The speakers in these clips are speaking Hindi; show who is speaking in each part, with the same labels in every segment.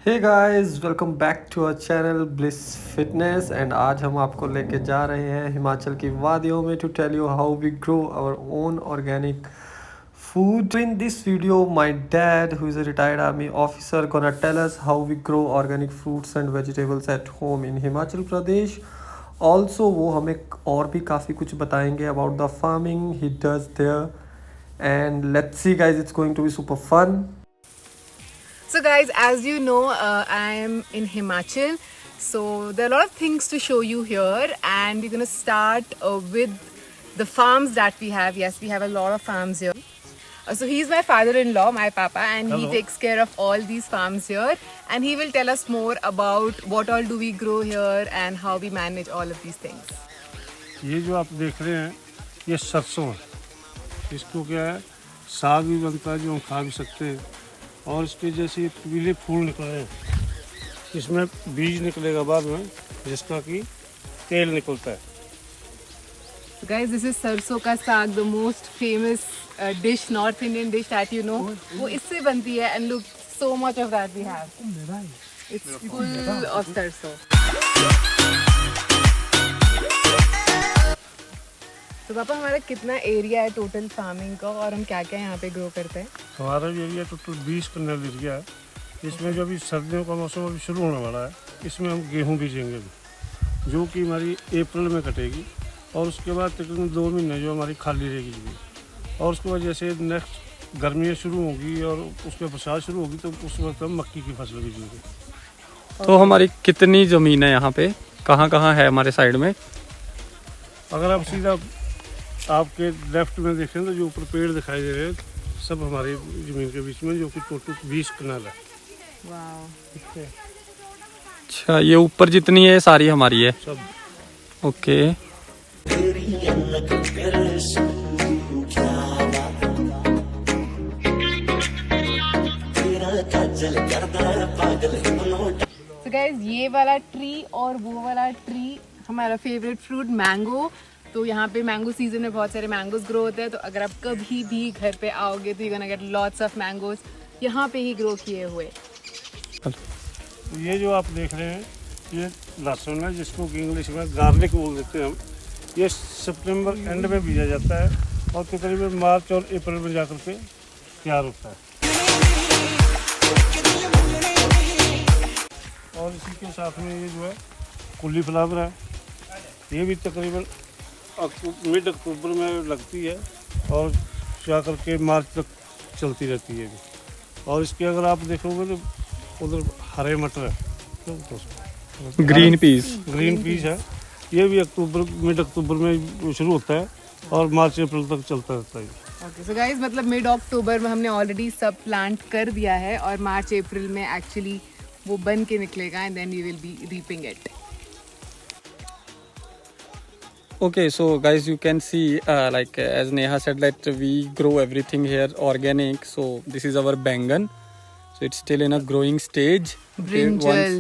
Speaker 1: Hey guys welcome back to our channel bliss fitness and आज हम आपको लेके जा रहे हैं हिमाचल की वादियों में to tell you how we grow our own organic food. In this video, my dad, who is a retired army officer, gonna tell us how we grow organic fruits and vegetables at home in Himachal Pradesh. Also, वो हमें और भी काफ़ी कुछ बताएंगे about the farming he does there. And let's see, guys, it's going to be super fun.
Speaker 2: So guys, as you know, I am in Himachal. So there are a lot of things to show you here, and we're gonna start with the farms that we have. Yes, we have a lot of farms here. So he's my father-in-law, my papa, and he takes care of all these farms here. And he will tell us more about what all do we grow here and how we manage all of these things.
Speaker 3: ये जो आप देख रहे हैं ये सरसों है। इसको क्या है, साग भी बनता है जो हम खा भी सकते हैं। और इसके जैसे पीले फूल निकल रहे हैं, इसमें बीज निकलेगा बाद में जिसका कि तेल निकलता है।
Speaker 2: So guys, this is sarson ka saag, the most famous dish, North Indian dish that you know. वो इससे बनती है, and look, so much of that we have. It's full of sarson. तो पापा हमारा कितना एरिया है टोटल फार्मिंग का और हम क्या क्या यहाँ पे ग्रो करते हैं?
Speaker 3: हमारा एरिया टोटल 20 कनाल एरिया है। इसमें जो अभी सर्दियों का मौसम अभी शुरू होने वाला है, इसमें हम गेहूँ बीजेंगे अभी, जो कि हमारी अप्रैल में कटेगी। और उसके बाद तकरीबन 2 महीने जो हमारी खाली रहेगी जमीन। और उसके बाद जैसे नेक्स्ट गर्मियाँ शुरू होगी और उसके बरसात शुरू होगी तो उस वक्त हम मक्की की फसल बीजेंगे।
Speaker 1: तो हमारी कितनी ज़मीन है यहाँ पे, कहाँ कहाँ है हमारे साइड में?
Speaker 3: अगर आप सीधा आपके लेफ्ट में देखें तो जो ऊपर पेड़ दिखाई दे रहे हैं सब हमारी ज़मीन के बीच में, जो कि टोटल 20 कनाल है।
Speaker 2: वाह।
Speaker 1: अच्छा, ये ऊपर जितनी है सारी हमारी है?
Speaker 3: सब।
Speaker 1: ओके।
Speaker 2: So guys, ये वाला ट्री और वो वाला ट्री हमारा फेवरेट फ्रूट मैंगो। तो यहाँ पे मैंगो सीजन में बहुत सारे मैंगोज ग्रो होते हैं। तो अगर आप कभी भी घर पे आओगे तो you gonna get lots of mangoes यहाँ पे ही ग्रो किए हुए।
Speaker 3: तो ये जो आप देख रहे हैं ये लहसुन है, जिसको कि इंग्लिश में गार्लिक बोल देते हैं हम। ये सितंबर एंड में बीजा जाता है और तकरीबन मार्च और अप्रैल में जाकर के तैयार होता है। और इसी के साथ में ये जो है कॉलीफ्लावर है, ये भी तकरीबन मिड अक्टूबर में लगती है और जाकर के मार्च तक चलती रहती है। और इसके अगर आप देखोगे तो उधर हरे मटर है,
Speaker 1: ग्रीन पीस
Speaker 3: है, ये भी मिड अक्टूबर में शुरू होता है और मार्च अप्रैल तक चलता रहता है।
Speaker 2: ओके, सो गाइस मतलब मिड अक्टूबर में हमने ऑलरेडी सब प्लांट कर दिया है और मार्च अप्रैल में एक्चुअली वो बन के निकलेगा and then we will be reaping it.
Speaker 1: Okay, so guys, you can see like as Neha said that we grow everything here organic. So this is our bangan. So it's still in a growing stage.
Speaker 2: Brinjal.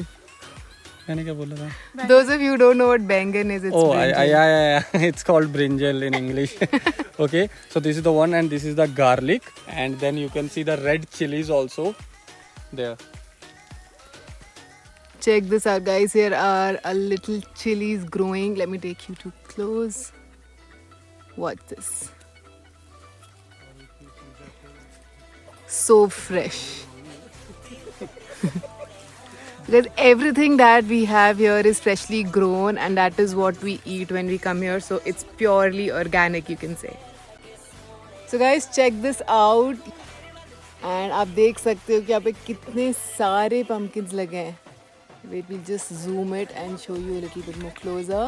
Speaker 1: मैंने क्या बोला था?
Speaker 2: Those of you who don't know what bangan is, it's brinjal.
Speaker 1: Yeah. It's called brinjal in English. Okay, so this is the one and this is the garlic, and then you can see the red chilies also there.
Speaker 2: Check this out, guys. Here are a little chilies growing. Let me take you too close. Watch this. So fresh. Because everything that we have here is freshly grown, and that is what we eat when we come here. So it's purely organic, you can say. So guys, check this out. And आप देख सकते हो कि यहाँ पे कितने सारे pumpkins लगे हैं. Wait, we'll just zoom it and show you a little bit more closer.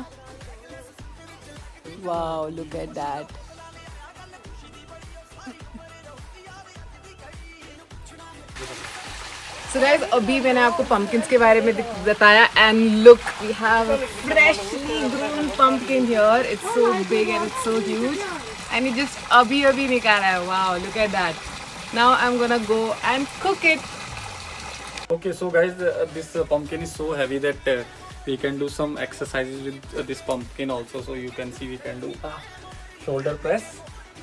Speaker 2: Wow, look at that. So guys, अभी मैंने आपको pumpkins के बारे में बताया and look, we have a freshly grown pumpkin here. It's so big and it's so huge. And it just अभी निकाला है. Wow, look at that. Now I'm gonna go and cook it.
Speaker 1: Okay, so guys, this pumpkin is so heavy that we can do some exercises with this pumpkin also. So you can see we can do shoulder press.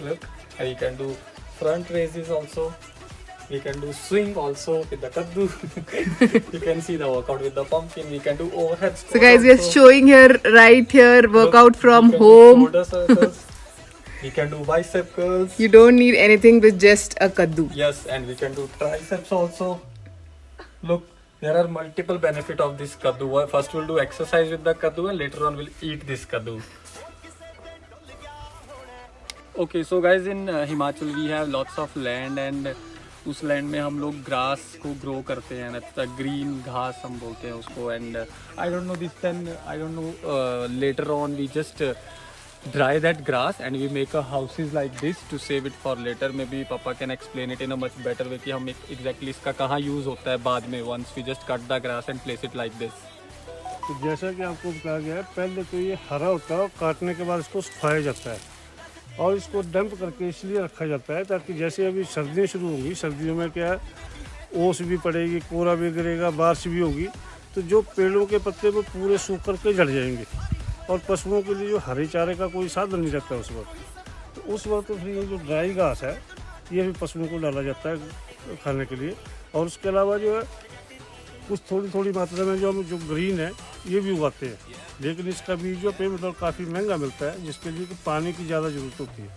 Speaker 1: Look, and you can do front raises also. We can do swing also with the kaddu. You can see the workout with the pumpkin. We can do overhead squat.
Speaker 2: So guys, we are
Speaker 1: also.
Speaker 2: showing here, right here, workout from
Speaker 1: We can do
Speaker 2: home.
Speaker 1: shoulder circles. We can do bicep curls.
Speaker 2: You don't need anything with just a kaddu.
Speaker 1: Yes, and we can do triceps also. Look, there are multiple benefits of this kaddu. First we'll do exercise with the kaddu and later on we'll eat this kaddu. Okay, so guys, in Himachal we have lots of land and उस लैंड में हम लोग ग्रास को ग्रो करते हैं, ग्रीन घास हम बोलते हैं उसको. And I don't know this then I don't know later on we just dry that grass and we make a houses like this to save it for later. Maybe Papa can explain it in a much better way कि हम exactly इसका कहाँ use होता है बाद में once we just cut the grass and place it like this.
Speaker 3: तो जैसा कि आपको बताया गया है, पहले तो ये हरा होता है और काटने के बाद इसको सुखाया जाता है और इसको डंप करके इसलिए रखा जाता है ताकि जैसे अभी सर्दियाँ शुरू होंगी, सर्दियों में क्या है, ओस भी पड़ेगी, कोहरा भी गिरेगा, बारिश भी होगी, तो जो पेड़ों के पत्ते वो पूरे सूख करके झड़ जाएंगे और पशुओं के लिए जो हरे चारे का कोई साधन नहीं रहता उस वक्त. तो उस वक्त तो फिर ये जो ड्राई घास है ये भी पशुओं को डाला जाता है खाने के लिए. और उसके अलावा जो है कुछ थोड़ी थोड़ी मात्रा में जो हम जो ग्रीन है ये भी उगाते हैं, लेकिन इसका बीज जो पेमेंट और काफ़ी महंगा मिलता है, जिसके लिए कि पानी की ज़्यादा ज़रूरत होती है.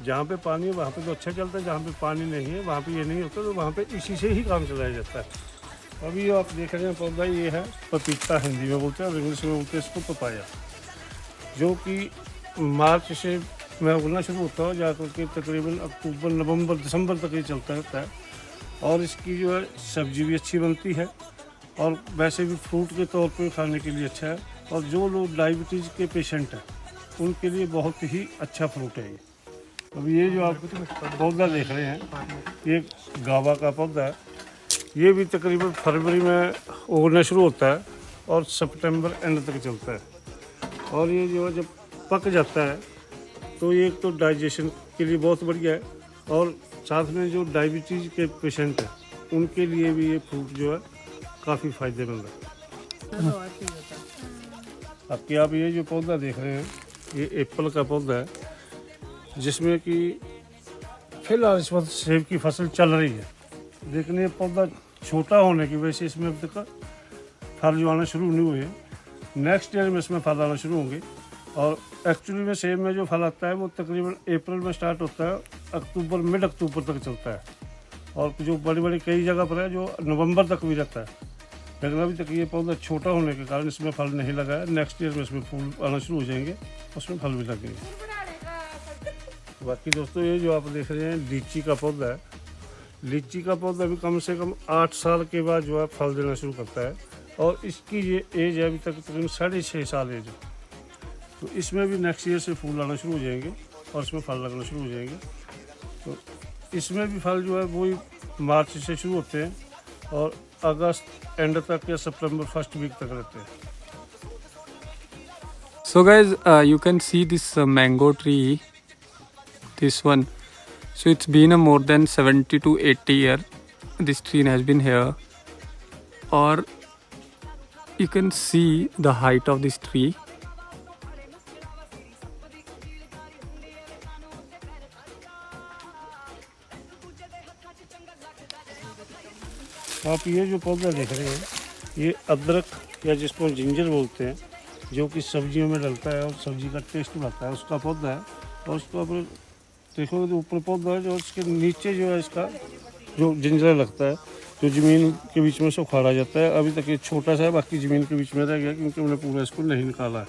Speaker 3: जहाँ पे पानी है वहाँ पे तो अच्छा चलता है, जहाँ पे पानी नहीं है वहाँ पे ये नहीं होता, तो वहाँ पे इसी से ही काम चलाया जाता है. अभी आप देख रहे हैं पौधा ये है पपीता, हिंदी में बोलते हैं और इंग्लिश में बोलते हैं इसको पपाया, जो कि मार्च से मैं उगना शुरू होता है, जाकर के तकरीबन अक्टूबर नवंबर दिसंबर तक ये चलता रहता है. और इसकी जो है सब्जी भी अच्छी बनती है और वैसे भी फ्रूट के तौर पे खाने के लिए अच्छा है. और जो लोग डायबिटीज़ के पेशेंट हैं उनके लिए बहुत ही अच्छा फ्रूट है ये. अभी ये जो आप पौधा देख रहे हैं ये गावा का पौधा है, ये भी तकरीबन फरवरी में उगना शुरू होता है और सितंबर एंड तक चलता है. और ये जो है जब पक जाता है तो ये तो डाइजेशन के लिए बहुत बढ़िया है और साथ में जो डायबिटीज़ के पेशेंट हैं उनके लिए भी ये फ्रूट जो है काफ़ी फ़ायदेमंद है. आपके आप ये जो पौधा देख रहे हैं ये एप्पल का पौधा है, जिसमें कि फिलहाल इस वक्त सेब की फसल चल रही है, लेकिन ये पौधा छोटा होने की वजह से इसमें अब तक फल जो आना शुरू नहीं हुए हैं. नेक्स्ट ईयर में इसमें फल आना शुरू होंगे. और एक्चुअली में सेब में जो फल आता है वो तकरीबन अप्रैल में स्टार्ट होता है, अक्टूबर मिड अक्टूबर तक चलता है. और जो बड़ी बड़ी कई जगह पर है जो नवंबर तक भी रहता है, लेकिन अभी तक ये पौधा छोटा होने के कारण इसमें फल नहीं लगा है. नेक्स्ट ईयर में इसमें फूल आना शुरू हो जाएंगे, उसमें फल भी लगेंगे. बाकी दोस्तों ये जो आप देख रहे हैं लीची का पौधा है, लीची का पौधा भी कम से कम 8 साल के बाद जो है फल देना शुरू करता है और इसकी ये एज है अभी तक तकरीबन 6.5 साल एज है. तो इसमें भी नेक्स्ट ईयर से फूल आना शुरू हो जाएंगे और इसमें फल लगना शुरू हो जाएंगे. तो इसमें भी फल जो है वही मार्च से शुरू होते हैं और अगस्त एंड तक या सितंबर फर्स्ट वीक तक रहते हैं.
Speaker 1: So guys, you can see this mango tree, this one. So it's been a more than 70 to 80 year this tree has been here, or you can see the height of this tree.
Speaker 3: आप ये जो पौधा देख रहे हैं ये अदरक या जिसको जिंजर बोलते हैं, जो कि सब्जियों में डलता है और सब्जी का टेस्ट बढ़ाता है, उसका पौधा है. और उसको आप देखोगे तो ऊपर पौधा है, जो उसके नीचे जो है इसका जो जिंजर लगता है, जो ज़मीन के बीच में से उखाड़ा जाता है. अभी तक ये छोटा सा है, बाकी ज़मीन के बीच में रह गया क्योंकि उन्हें पूरा इसको नहीं निकाला है.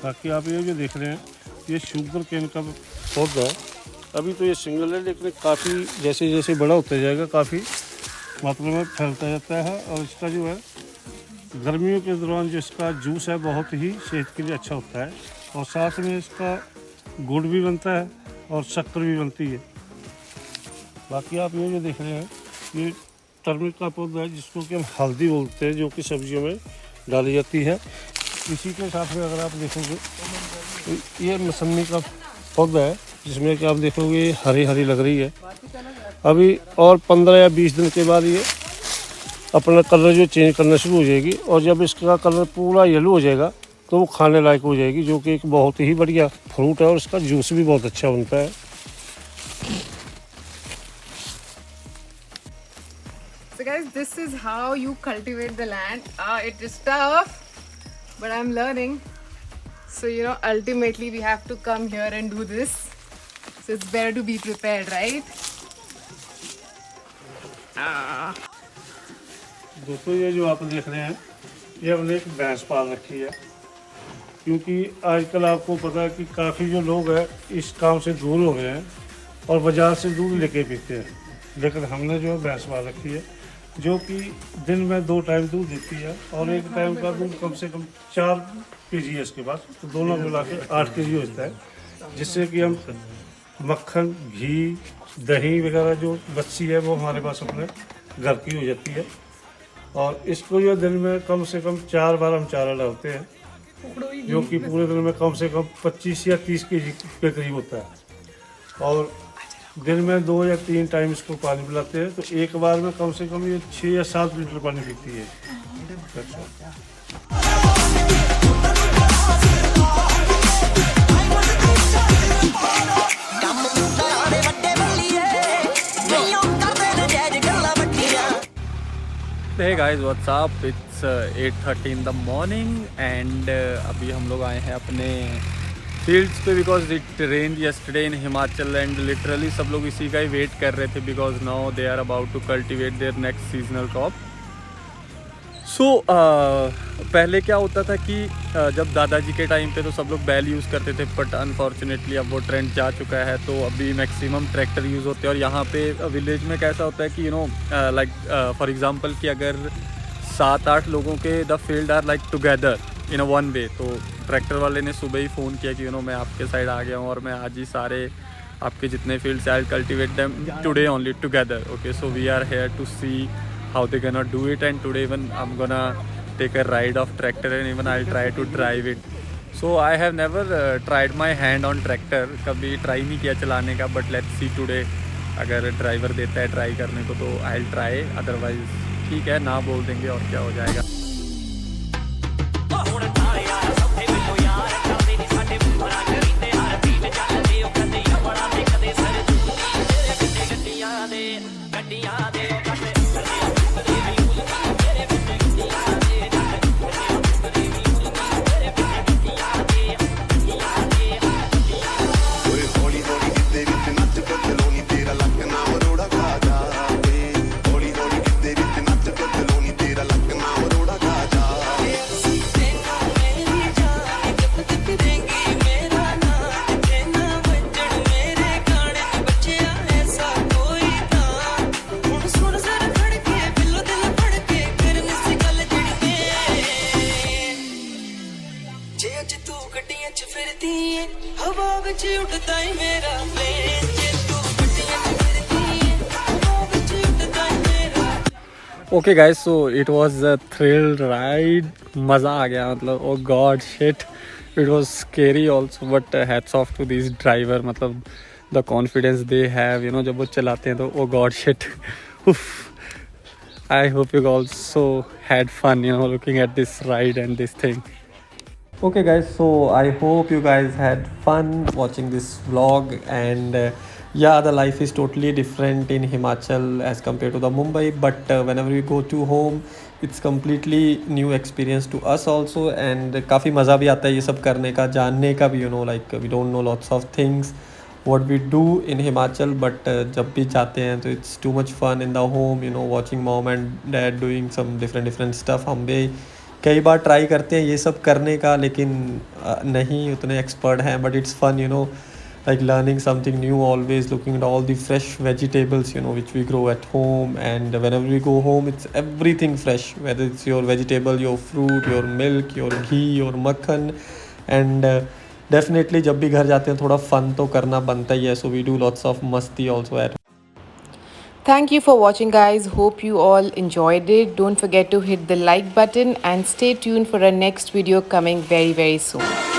Speaker 3: बाकी आप ये जो देख रहे हैं ये शुगर केन का पौधा है. अभी तो ये सिंगल है, लेकिन काफ़ी जैसे जैसे बड़ा होता जाएगा काफ़ी मात्रा में फैलता जाता है. और इसका जो है गर्मियों के दौरान जो इसका जूस है बहुत ही सेहत के लिए अच्छा होता है और साथ में इसका गुड़ भी बनता है और शक्कर भी बनती है. बाकी आप ये जो देख रहे हैं ये टर्मरिक का पौधा है, जिसको कि हम हल्दी बोलते हैं, जो कि सब्जियों में डाली जाती है. इसी के साथ में अगर आप देखोगे तो ये मौसमी का पौधा है, जिसमें कि आप देखोगे हरी हरी लग रही है. अभी और 15 या 20 दिन के बाद ये अपना कलर जो चेंज करना शुरू हो जाएगी और जब इसका कलर पूरा येलो हो जाएगा तो वो खाने लायक हो जाएगी, जो कि एक बहुत ही बढ़िया फ्रूट है और इसका जूस भी बहुत अच्छा बनता है.
Speaker 2: this is how you cultivate the land. It is tough, but I'm learning. So you know, ultimately we have to come here and do this. So it's better to be prepared, right?
Speaker 3: दोस्तों ये जो आप देख रहे हैं ये हमने एक भैंस पाल रखी है, क्योंकि आजकल आपको पता है कि काफ़ी जो लोग हैं इस काम से दूर हो गए हैं और बाज़ार से दूध लेके पीते हैं, लेकिन हमने जो है भैंस पाल रखी है जो कि दिन में 2 टाइम दूध देती है और एक टाइम का दूध कम से कम 4 kg है इसके पास, तो दोनों मिला के 8 kg होता है, जिससे कि हम मक्खन, घी, दही वगैरह जो बच्ची है वो हमारे पास अपने घर की हो जाती है। और इसको जो दिन में कम से कम 4 बार हम चारा डालते हैं, जो कि पूरे दिन में कम से कम 25 या 30 kg के करीब होता है। और दिन में 2 या 3 टाइम इसको पानी पिलाते हैं, तो एक बार में कम से कम ये 6 या 7 लीटर पानी पीती है।
Speaker 1: Hey guys, what's up? It's 8:30 in the morning and अभी हम लोग आए हैं अपने फील्ड्स पे because it rain yesterday in Himachal and literally सब लोग इसी का ही वेट कर रहे थे because now they are about to cultivate their next seasonal crop. So पहले क्या होता था कि जब दादाजी के टाइम पे तो सब लोग बैल यूज़ करते थे, बट अनफॉर्चुनेटली अब वो ट्रेंड जा चुका है, तो अभी मैक्सिमम ट्रैक्टर यूज़ होते हैं। और यहाँ पे विलेज में कैसा होता है कि you know like for example कि अगर 7-8 लोगों के the field are like together in a one way, तो ट्रैक्टर वाले ने सुबह ही फ़ोन किया कि यू नो मैं आपके साइड आ गया हूँ और मैं आज ही सारे आपके जितने fields I will cultivate them today only together. Okay, so we are here to see how they gonna do it, and today even I'm gonna take a ride of tractor and even I'll try to drive it. So I have never tried my hand on tractor, कभी ट्राई नहीं किया चलाने का, but let's see today अगर ड्राइवर देता है ट्राई करने को तो I'll try, अदरवाइज ठीक है ना बोल देंगे और क्या हो जाएगा। Okay guys, so it was a thrill ride, मज़ा आ गया मतलब। oh god shit, it was scary also, but hats off to these driver, मतलब the confidence they have, you know, जब वो चलाते हैं तो oh god shit I hope you also had fun, you know, looking at this ride and this thing. Okay guys, so I hope you guys had fun watching this vlog, and yeah, the life is totally different in Himachal as compared to the Mumbai, but whenever we go to home it's completely new experience to us also, and काफ़ी मज़ा भी आता है ये सब करने का, जानने का भी, you know, like we don't know lots of things what we do in Himachal, but जब भी जाते हैं तो it's too much fun in the home, you know, watching mom and dad doing some different stuff। हम भी कई बार ट्राई करते हैं ये सब करने का, लेकिन नहीं उतने एक्सपर्ट हैं, but it's fun, you know, like learning something new, always looking at all the fresh vegetables, you know, which we grow at home, and whenever we go home it's everything fresh, whether it's your vegetable, your fruit, your milk, your ghee, your makhan, and definitely जब भी घर जाते हैं थोड़ा fun तो करना बनता ही है, so we do lots of masti also at home.
Speaker 2: Thank you for watching guys. Hope you all enjoyed it. Don't forget to hit the like button and stay tuned for our next video coming very soon.